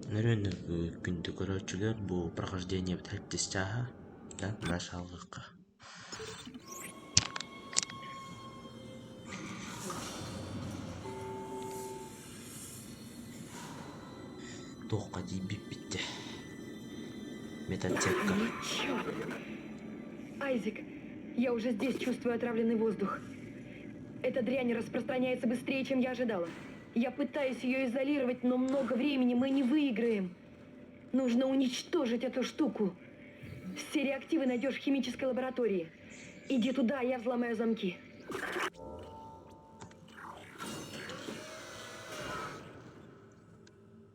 Нөрөнүгү күндү көрүүчүлөр бул прохождение битириптис жааha да началгыкка. Тухка тийбип битти. Метатека. Айзек, я уже здесь чувствую отравленный воздух. Эта дрянь распространяется быстрее, чем я ожидала. Я пытаюсь ее изолировать, но много времени мы не выиграем. Нужно уничтожить эту штуку. Все реактивы найдешь в химической лаборатории. Иди туда, я взломаю замки.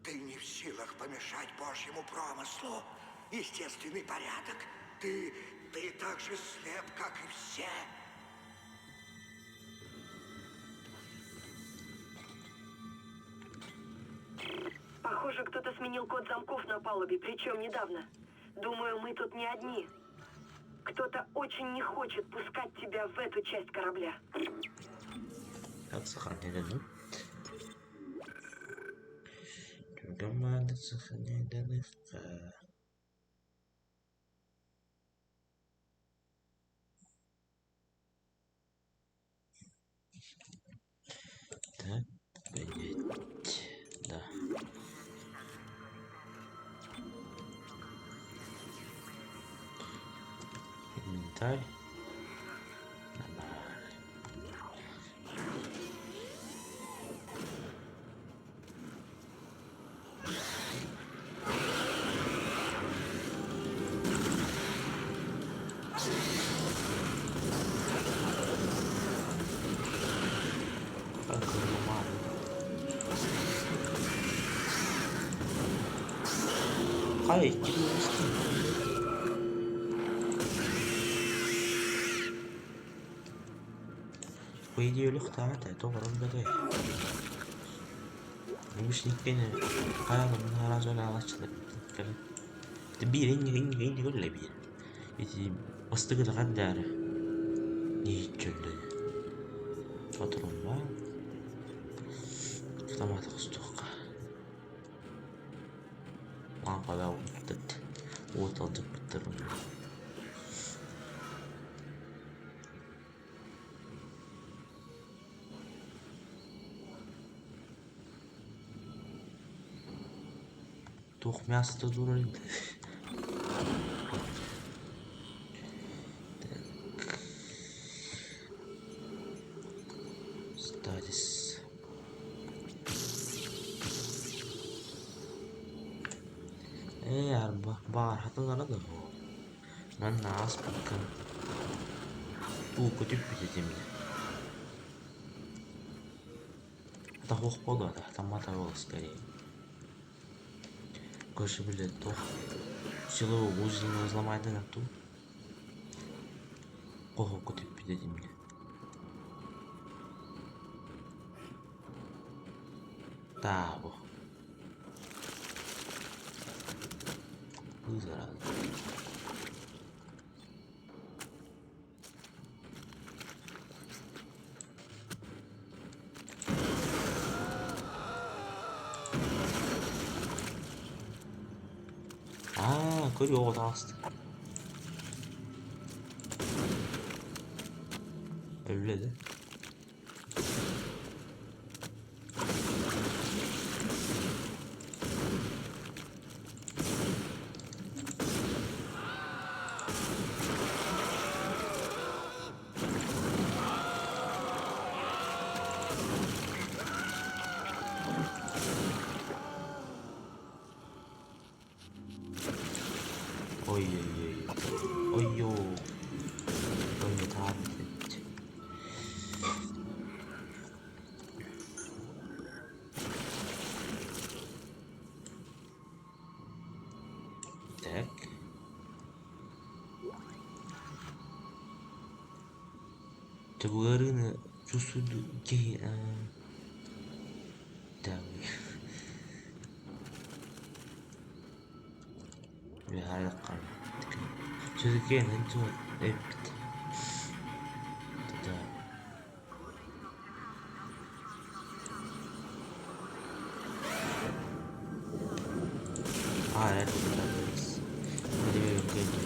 Ты не в силах помешать Божьему промыслу. Естественный порядок. Ты так же слеп, как и все. Похоже, кто-то сменил код замков на палубе, причем недавно. Думаю, мы тут не одни. Кто-то очень не хочет пускать тебя в эту часть корабля. Так, сохраняем. Команда сохраняем. Так, понять. Да. Инвентарь. Ай, по идее легковато, это вроде. Миш никкени каялым наразы алачылып кеткен. Бир инди көлле бир. Эти бастыгы да кандары. Не чөлдө. Патрон бар. Автомат стукка. Лампада утт. Вот алып биттерим. Тух мясо дураль. Статис. Арба бар хаталары да бу. Мен нас баккан. Бу көтүп битем. Это хох пода, там мата было скорее. Короче, блядь, то силовой узел не взломать на ту. Кого көтүп битем. Да, бу. Зараза. Көрüyor o da astı. Öyle de. Ой. Ой-ё. Ой, так. Так. Төгөрүнө чусуду ки так. Я кан. Чөзгөн энче эпт. Да. А, это нравится. Где какие-то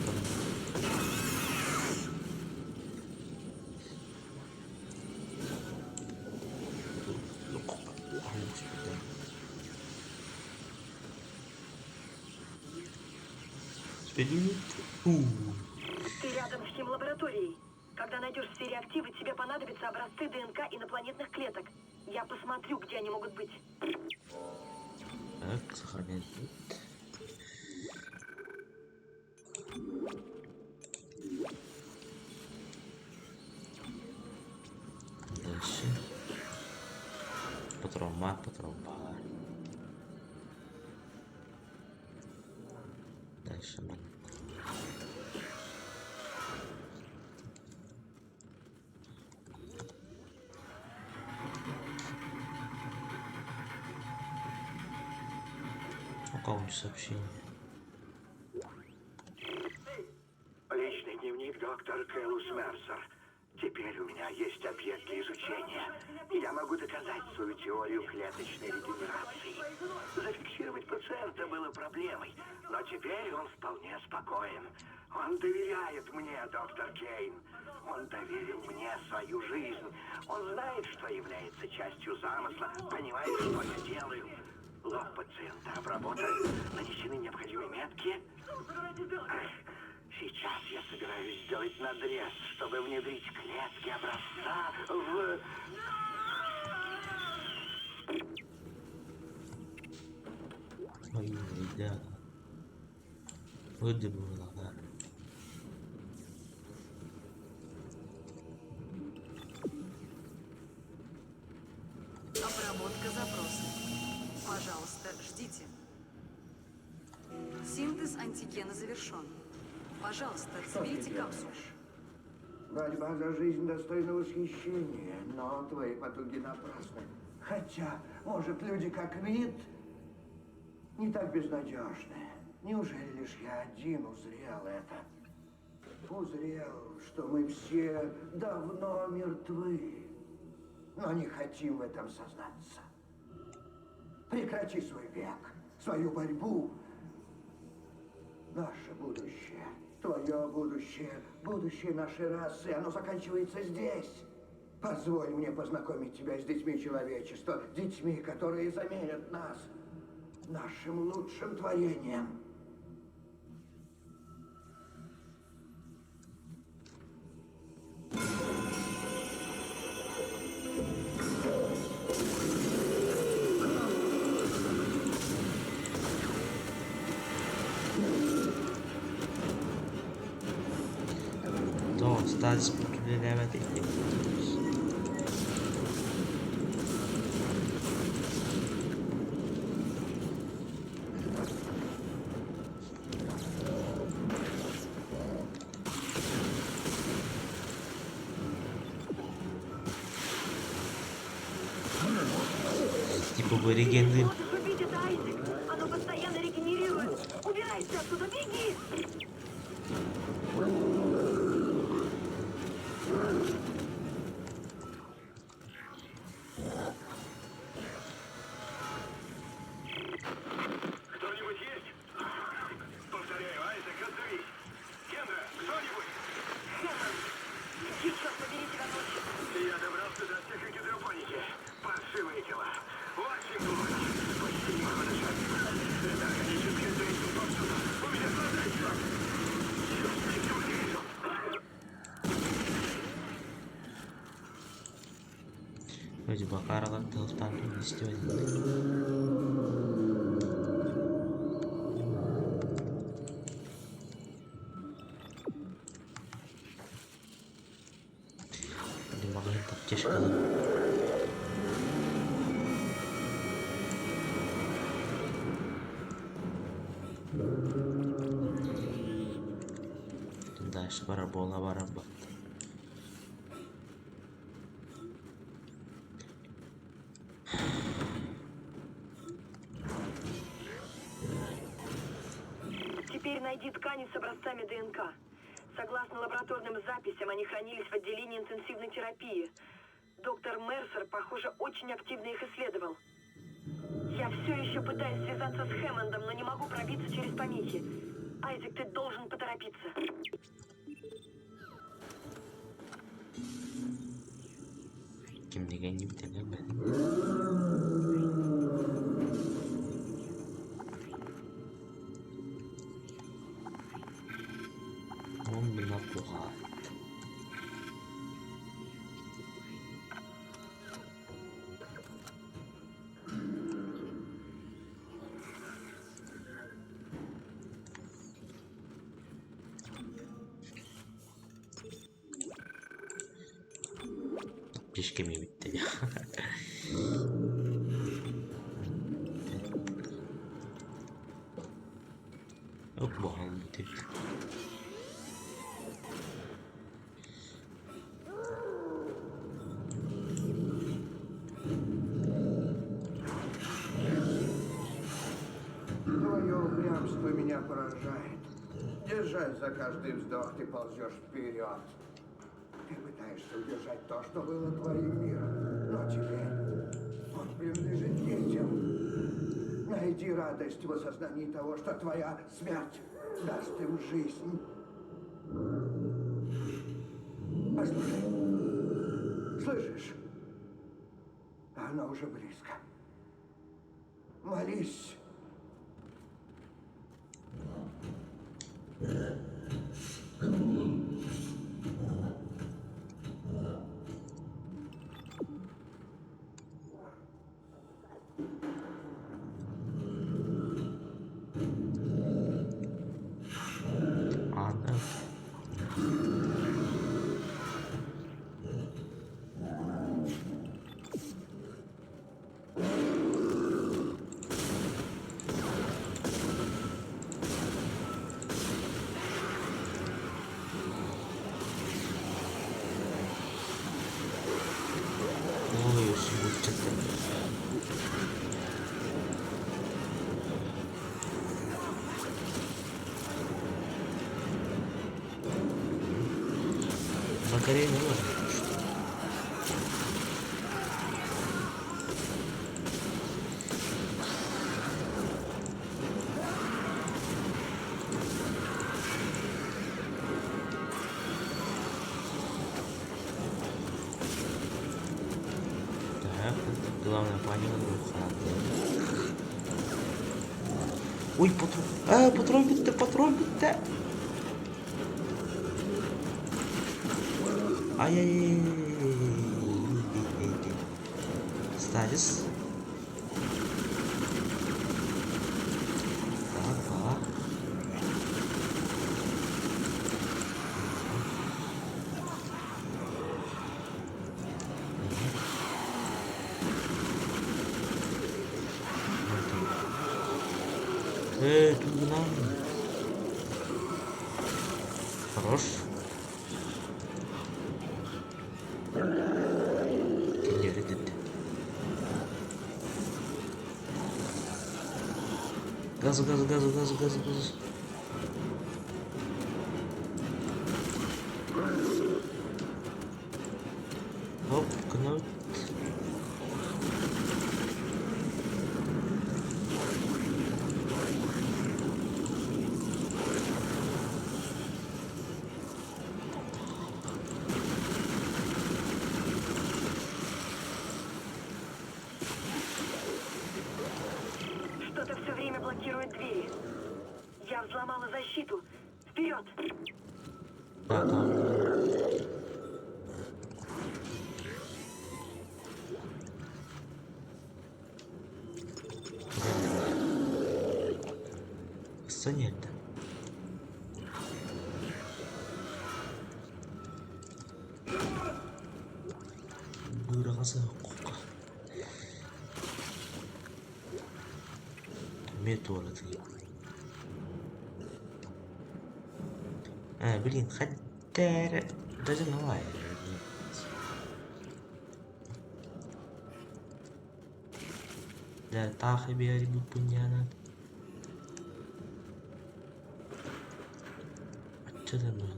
эксперимент. Ты рядом с химлабораторией. Когда найдешь все реактивы, тебе понадобятся образцы ДНК инопланетных клеток. Я посмотрю, где они могут быть. Так, сохранять. Дальше. Патромат, патромат. Дальше мы. У кого-нибудь сообщение. Личный дневник доктор Кэлус Мерсер. Теперь у меня есть объект для изучения. И я могу доказать свою теорию клеточной регенерации. Зафиксировать пациента было проблемой, но теперь он вполне спокоен. Он доверяет мне, доктор Кейн. Он доверил мне свою жизнь. Он знает, что является частью замысла, понимает, что я делаю. Лоб пациента обработан, нанесены необходимые метки. Сейчас я собираюсь сделать надрез, чтобы внедрить клетки образца в... Ой, ребята. Вроде бы ладно. Обработка запроса. Пожалуйста, ждите. Синтез антигена завершен. Пожалуйста, соберите капсулу. Борьба за жизнь достойна восхищения, но твои потуги напрасны. Хотя, может, люди как вид не так безнадежны. Неужели лишь я один узрел это? Узрел, что мы все давно мертвы, но не хотим в этом сознаться. Прекрати свой век, свою борьбу. Наше будущее, твое будущее, будущее нашей расы, оно заканчивается здесь. Позволь мне познакомить тебя с детьми человечества, детьми, которые заменят нас, нашим лучшим творением. То, стать спокойным, это типа бы легенды. Можешь убить это, Айзек? Оно постоянно регенерирует. Убирайся отсюда, беги! Кто-нибудь есть? Повторяю, Айзек, отзовись. Генра, кто-нибудь? Иди, черт побери, тебя ночью. Я добрался до всех гидропоники. Паршивые дела. Очень плохо. Почти никого дышать. Это органическая жизнь повсюду. У меня глаза еще. Черт, ничего не вижу. Вроде бы Карла там инвестирует. Не могу аптечка. Дальше барабола. Теперь найди ткани с образцами ДНК. Согласно лабораторным записям, они хранились в отделении интенсивной терапии. Доктор Мерсер, похоже, очень активно их исследовал. Я все еще пытаюсь связаться с Хэммондом, но не могу пробиться через помехи. Айзек, ты должен поторопиться. Kimliğe gittiler. Он меня пугает. Pişkemi bitti ya. Yok bu halde. Твое упрямство меня поражает. Держась за каждый вздох, ты ползешь вперед. Ты пытаешься удержать то, что было твоим миром. Но теперь он принадлежит детям. Найди радость в осознании того, что твоя смерть даст им жизнь. Послушай. Слышишь? Она уже близко. Молись. Ладно. Ой, что-то. Батарея не нужна. Так, главное паника глухая. Ой, патрон. Патрон битте. Ай-яй-яй. Статис. Так. Тут нам. Хорош. Газу. Оп, кнут. Что-то все время блокирует двери. Я взломала защиту. Вперед! Да. Сонета. Burası koka. Tuvaleti. Блин, хотя даже новая. Да, так и биарибу пуньяна. Что там было?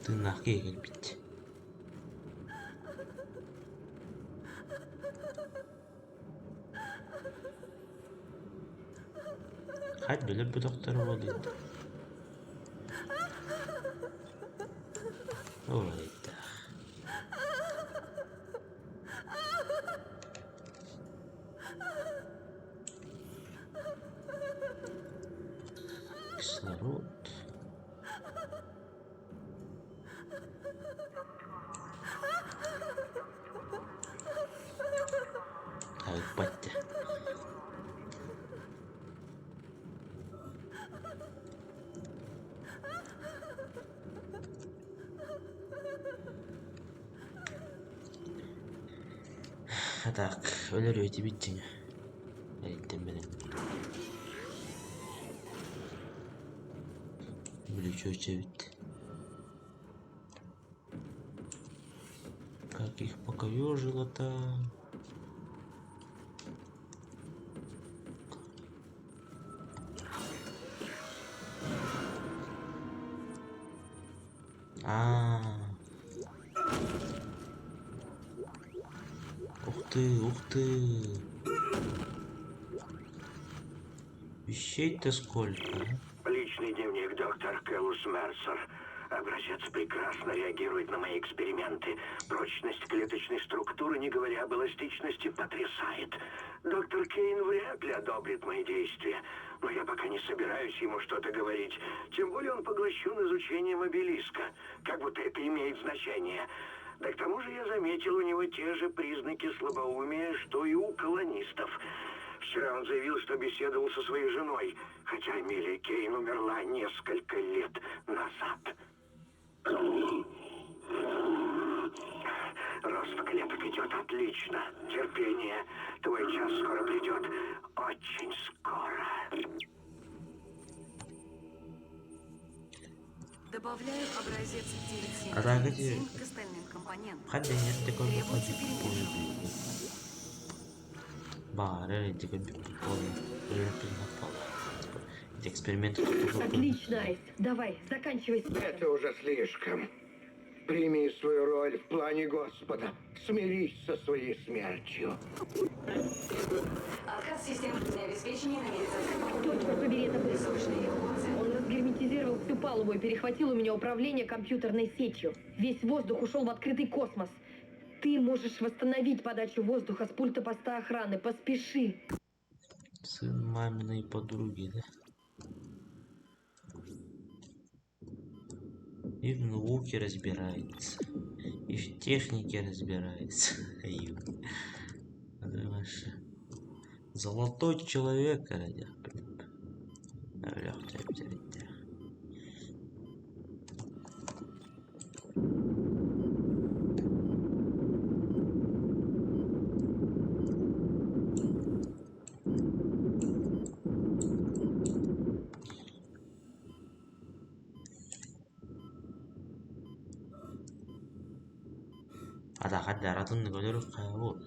Тырнақ келбейді. Хат біліп bu доктор болды енді. Олайды. Кислород. Батя. Так, өлер өте биттің. Әйттен білем. Блючу өте бит. Как их покорежило-то. Ух ты. Вещей-то сколько, а? Личный дневник доктор Келус Мерсер. Образец прекрасно реагирует на мои эксперименты. Прочность клеточной структуры, не говоря об эластичности, потрясает. Доктор Кейн вряд ли одобрит мои действия. Но я пока не собираюсь ему что-то говорить. Тем более он поглощен изучением обелиска. Как будто это имеет значение. Да к тому же я заметил у него те же признаки слабоумия, что и у колонистов. Вчера он заявил, что беседовал со своей женой, хотя Эмилия Кейн умерла несколько лет назад. Рост клеток идет отлично. Терпение. Твой час скоро придет. Очень скоро. Добавляю образец А так, 977 к остальным компонентам. Хотя нет, такой Требуется выходит перемешивание. Бары, эти компьютеры напал. Эти эксперименты тут Отлично, Айс. Давай, заканчивай. Это уже слишком. Прими свою роль в плане Господа. Смирись со своей смертью. Отказ системы жизнеобеспечения намерится. Кто, черт побери, это был? Срочные эвакуации. Он разгерметизировал всю палубу и перехватил у меня управление компьютерной сетью. Весь воздух ушел в открытый космос. Ты можешь восстановить подачу воздуха с пульта поста охраны. Поспеши. сын маминой подруги, да? И в науке разбирается, и в технике разбирается. Золотой человек, ради. Ada daratın görür kaybol.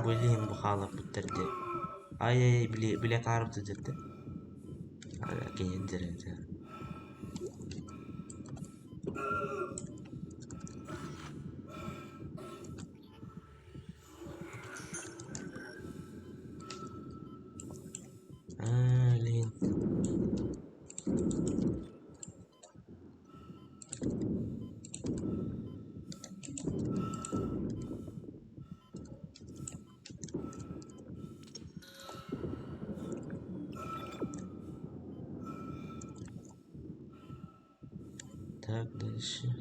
Блин, бухалов бітірді. Ай, біле қарыпты деді. Кенендер еді. Блин. Так, дальше.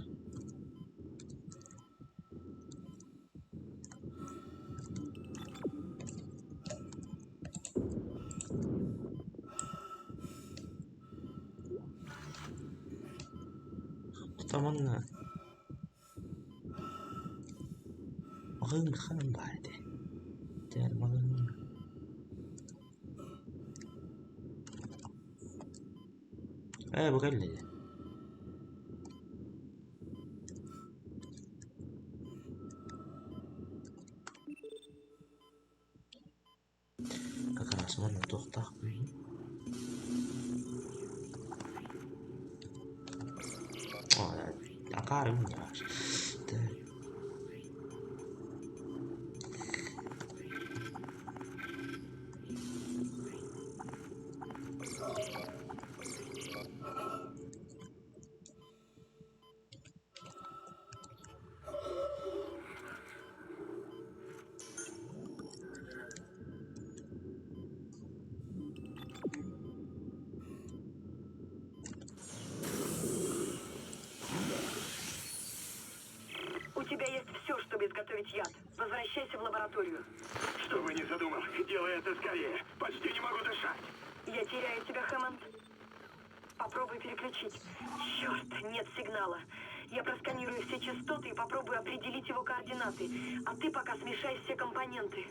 там она. Мағын ханым бар еді. Дәл мағын. Bu geldi. Как раз можно тохтах. О, akarım da. У тебя есть все, чтобы изготовить яд. Возвращайся в лабораторию. Что бы ни задумал, делай это скорее. Почти не могу дышать. Я теряю тебя, Хэммонд. Попробуй переключить. Черт, нет сигнала. Я просканирую все частоты и попробую определить его координаты. А ты пока смешай все компоненты.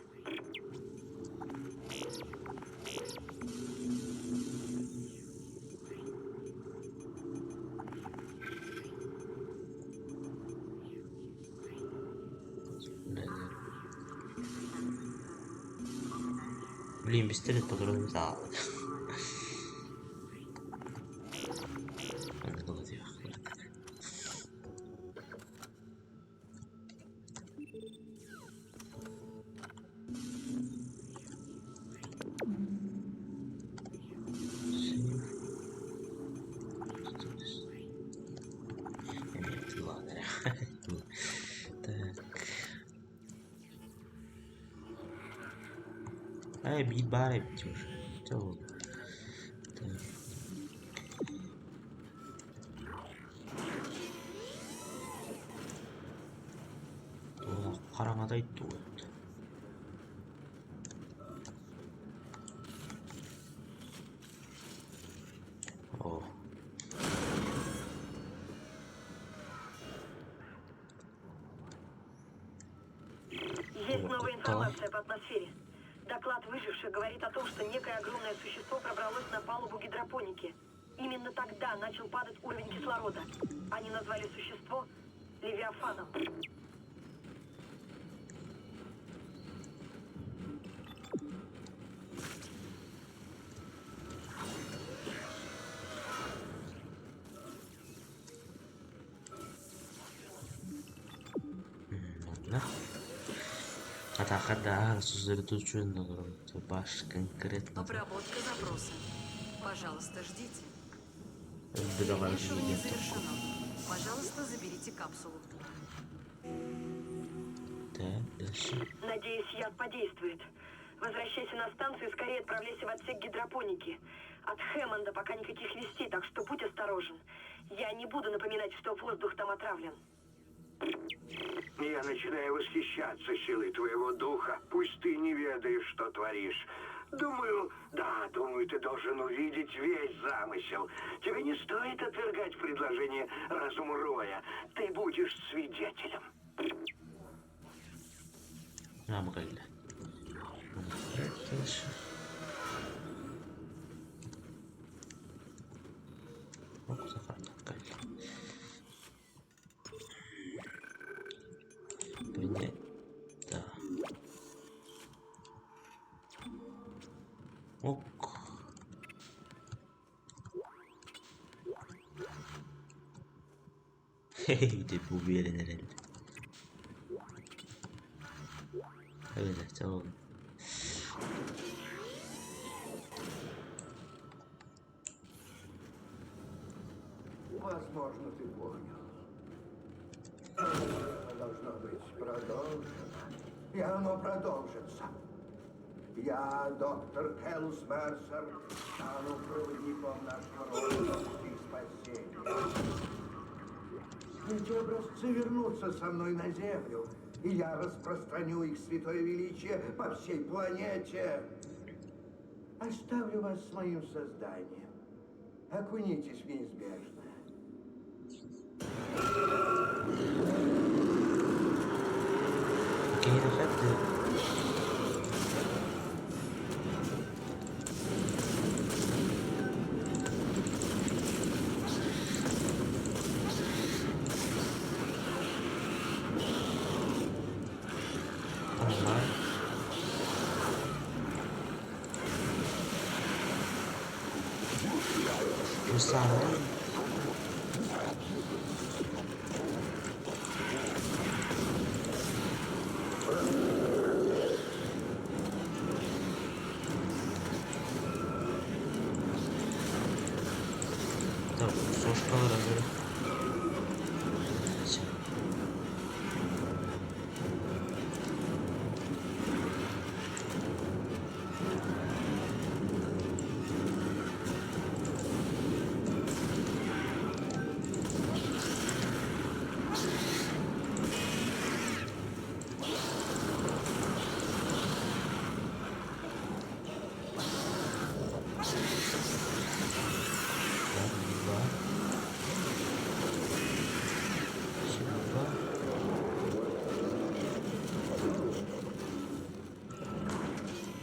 Блин, пистолет патронов. Да. Bir bari bitiyor. Tamam. Karamada itti o. О. Есть новая информация по атмосфере. Доклад выживших говорит о том, что некое огромное существо пробралось на палубу гидропоники. Именно тогда начал падать уровень кислорода. Они назвали существо Левиафаном. Атака да, сосредоточен баш конкретно. Обработка запроса. Пожалуйста, ждите. Договор Перемешивание завершено. Пожалуйста, заберите капсулу. Да, дальше. Надеюсь, яд подействует. Возвращайся на станцию и скорее отправляйся в отсек гидропоники. От Хэммонда пока никаких вестей, так что будь осторожен. Я не буду напоминать, что воздух там отравлен. Я начинаю восхищаться силой твоего духа. Пусть ты не ведаешь, что творишь. Думаю, ты должен увидеть весь замысел. Тебе не стоит отвергать предложение разума Роя. Ты будешь свидетелем. Geldi. Arkadaşlar. Bak bu sefer geldi. Böyle daha. Ok. Hey de bu bir yere nerede? Öyle tamam. Возможно, ты понял. Должно быть продолжено. И оно продолжится. Я, доктор Келус Мерсер, стану проводником нашего рода на пути спасения. Эти образцы вернутся со мной на Землю, и я распространю их святое величие по всей планете. Оставлю вас с моим созданием. Окунитесь в неизбежное. Какие эффекты? Понимаю. Вы сами. Так, сошка разрыв.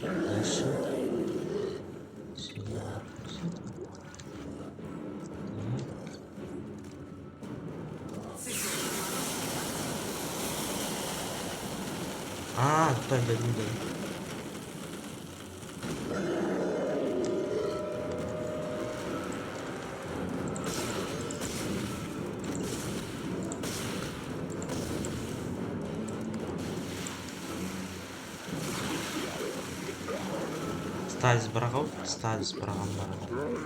Дальше. Сюда. А, так, да. Стазис брагов, стазис брагам барагам.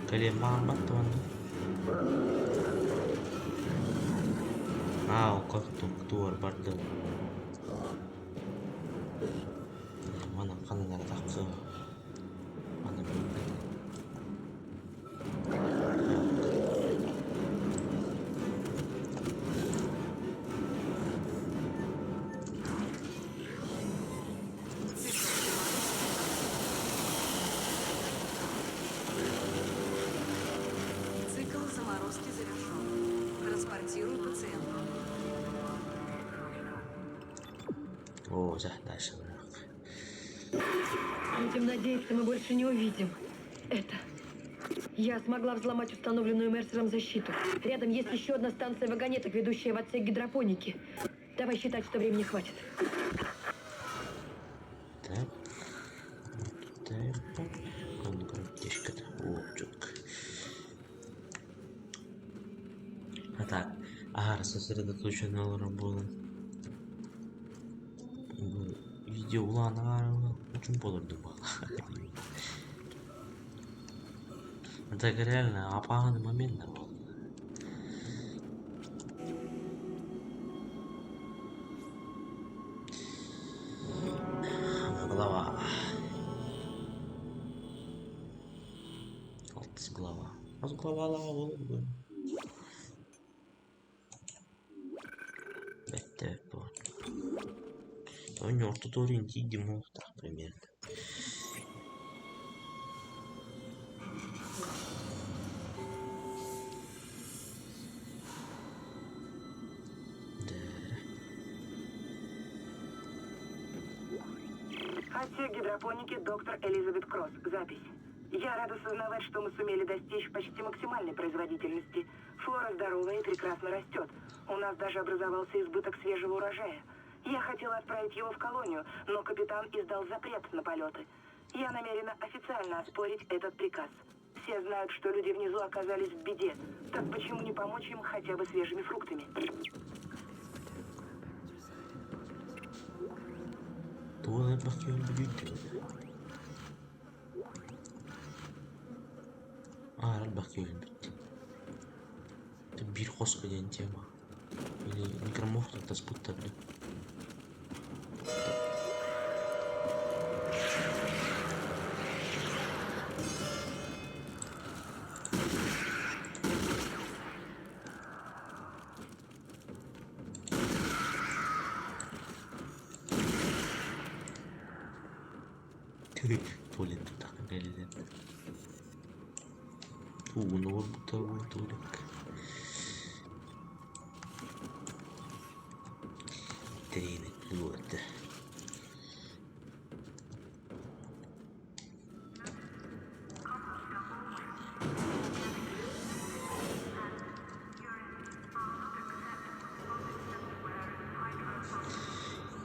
Калема батон. А, как тур барды. Mana kanallar taktı. Bana böyle. Цикл заморозки завершен. Транспортируй пациента. О, дальше. Будем надеяться, мы больше не увидим это. Я смогла взломать установленную Мерсером защиту. Рядом есть еще одна станция вагонеток, ведущая в отсек гидропоники. Давай считать, что времени хватит. Так. Птичка-то. О, четко. А так. Ага, сосредоточенная работа. Видео улана очень более. Это реально опасный момент. Голова. С голова. А с голова лава. Это вот. У него что-то ориентируемо, так примерно. Отсек гидропоники доктор Элизабет Кросс. Запись. Я рада сознавать, что мы сумели достичь почти максимальной производительности. Флора здоровая и прекрасно растет. У нас даже образовался избыток свежего урожая. Я хотела отправить его в колонию, но капитан издал запрет на полеты. Я намерена официально оспорить этот приказ. Все знают, что люди внизу оказались в беде. Так почему не помочь им хотя бы свежими фруктами? Tuolla bakıyor bir bakıyor bitti. Bir koskocaman tema. Или микроморф как-то спутали. Tuvalet tutak geldi. Ну вот бытовой турик. Трины вот.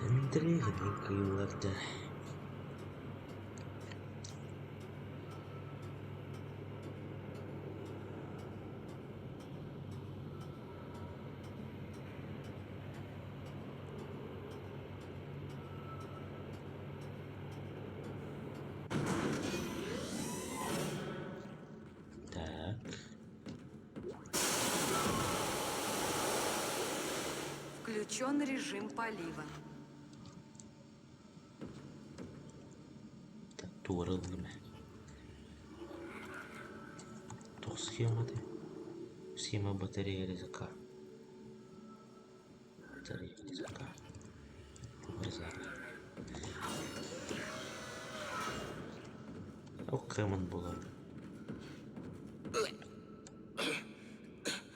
Интрига какая-то. Так. Включен режим полива. Тууралгыма. Тух схемады. Схема батарея резака. Батарея резака. Резак. Окэмон была.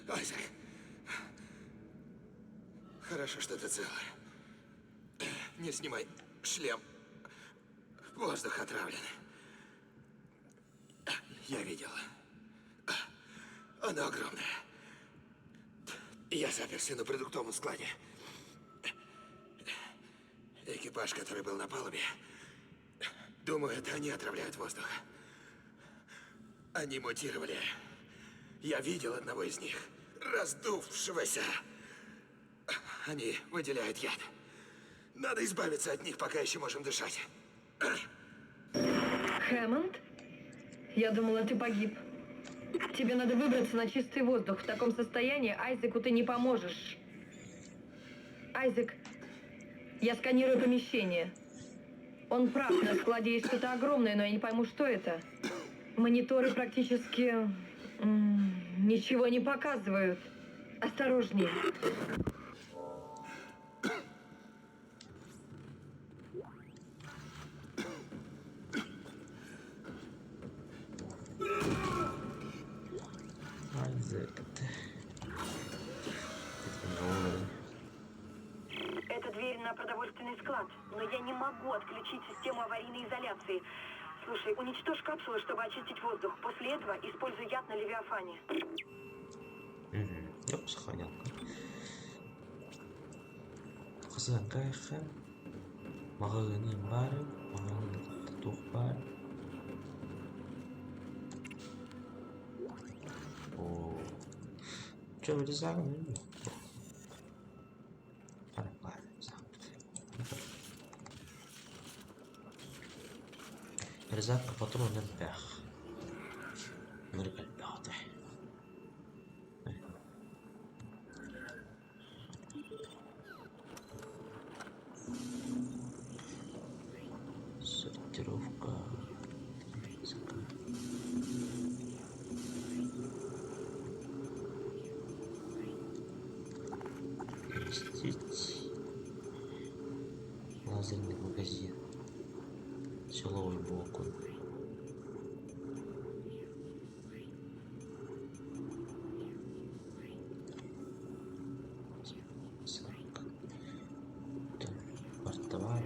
Айзек. Хорошо, что ты целый. Не снимай шлем. Воздух отравлен. Я видел. Оно огромное. Я заперся на продуктовом складе. Экипаж, который был на палубе, думаю, это они отравляют воздух. Они мутировали. Я видел одного из них, раздувшегося. Они выделяют яд. Надо избавиться от них, пока еще можем дышать. Хэммонд? Я думала, ты погиб. Тебе надо выбраться на чистый воздух. В таком состоянии Айзеку ты не поможешь. Айзек, я сканирую помещение. Он прав, на складе есть что-то огромное, но я не пойму, что это. Мониторы практически ничего не показывают. Осторожнее. Айзек. Это дверь на продовольственный склад, но я не могу отключить систему аварийной изоляции. Слушай, уничтожь капсулы, чтобы очистить воздух. После этого используй яд на Левиафане. Yok, сохранял. Қызған кайха. Мағалының бары. Мағалының тух бар. О. Че, вы резагом? Резак патрон пях. Ныргальбяты. Сортировка. Поместить. Лазерный магазин. Силовой блок. Портовая.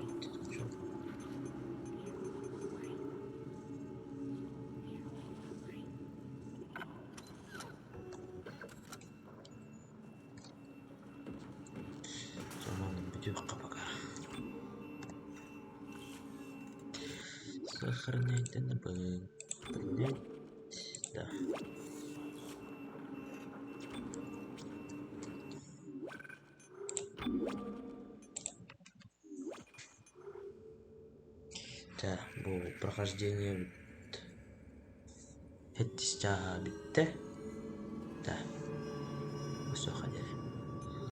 Бутылка пока. Сохранять на бы. Да. Да, bu прохождение bitti. Да. Все ходили.